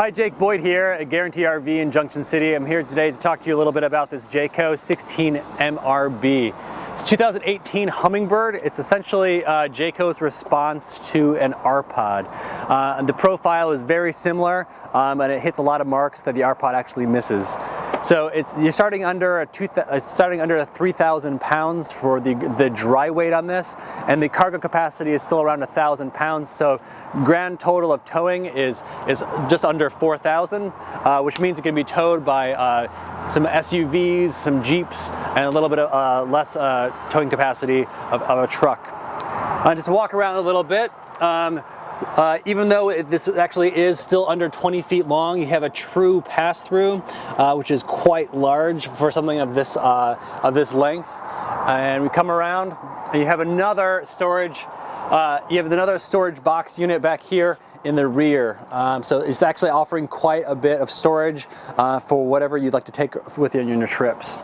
Hi, Jacob.Boyd here at Guaranty RV in Junction City. I'm here today to talk to you a little bit about this Jayco 16 MRB. It's a 2018 Hummingbird. It's essentially Jayco's response to an R-Pod. The profile is very similar, and it hits a lot of marks that the R-Pod actually misses. So you're starting under 3,000 pounds for the dry weight on this, and the cargo capacity is still around 1,000 pounds. So grand total of towing is just under 4,000, which means it can be towed by some SUVs, some Jeeps, and a little bit of less towing capacity of a truck. Just walk around a little bit. Even though this actually is still under 20 feet long, you have a true pass-through, which is quite large for something of this length. And we come around, and you have another storage. Box unit back here in the rear. So it's actually offering quite a bit of storage for whatever you'd like to take with you on your trips.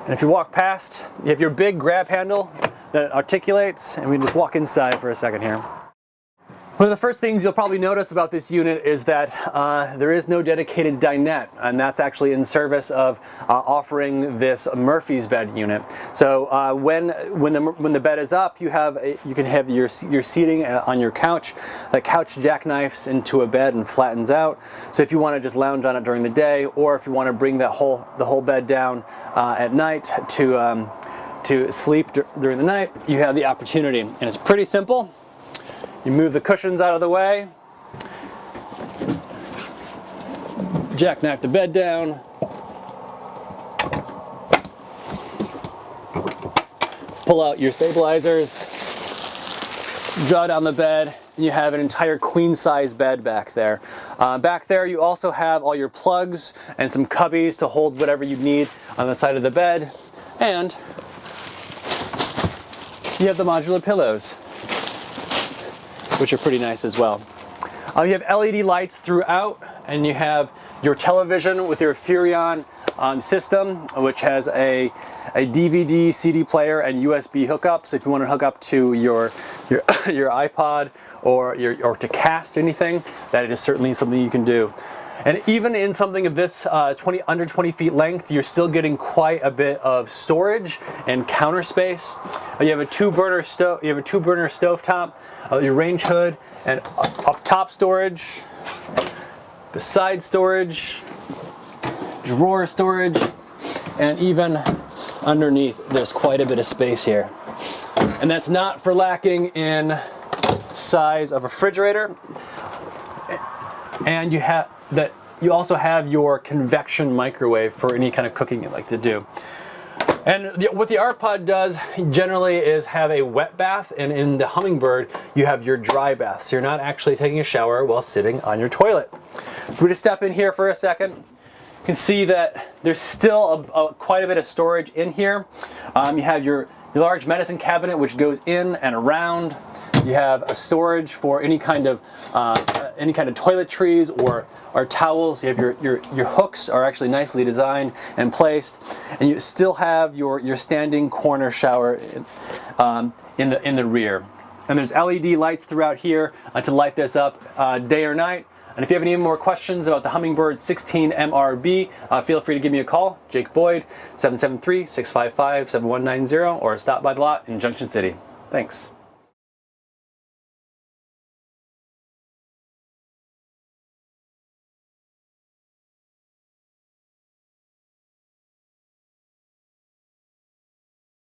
And if you walk past, you have your big grab handle that articulates, and we just walk inside for a second here. One of the first things you'll probably notice about this unit is that there is no dedicated dinette, and that's actually in service of offering this Murphy's bed unit. So when the bed is up, you can have your seating on your couch. That couch jackknifes into a bed and flattens out. So if you want to just lounge on it during the day, or if you want to bring the whole bed down at night to sleep during the night, you have the opportunity, and it's pretty simple. You move the cushions out of the way, jackknife the bed down, pull out your stabilizers, draw down the bed, and you have an entire queen-size bed back there. Back there you also have all your plugs and some cubbies to hold whatever you need on the side of the bed, and you have the modular pillows, which are pretty nice as well. You have LED lights throughout, and you have your television with your Furrion system, which has a DVD, CD player, and USB hookup. So if you want to hook up to your iPod or to cast anything, that is certainly something you can do. And even in something of this under 20 feet length, you're still getting quite a bit of storage and counter space. You have a two-burner stovetop, your range hood, and up top storage, beside storage, drawer storage, and even underneath there's quite a bit of space here. And that's not for lacking in size of refrigerator. And you also have your convection microwave for any kind of cooking you'd like to do. And what the R-Pod does generally is have a wet bath, and in the Hummingbird you have your dry bath, so you're not actually taking a shower while sitting on your toilet. If we just step in here for a second, you can see that there's still quite a bit of storage in here. You have your large medicine cabinet, which goes in and around. You have a storage for any kind of toiletries or towels. You have your hooks are actually nicely designed and placed, and you still have your standing corner shower in the rear. And there's LED lights throughout here to light this up day or night. And if you have any more questions about the Hummingbird 16 MRB, feel free to give me a call, Jacob.Boyd, 773-655-7190, or stop by the lot in Junction City. Thanks.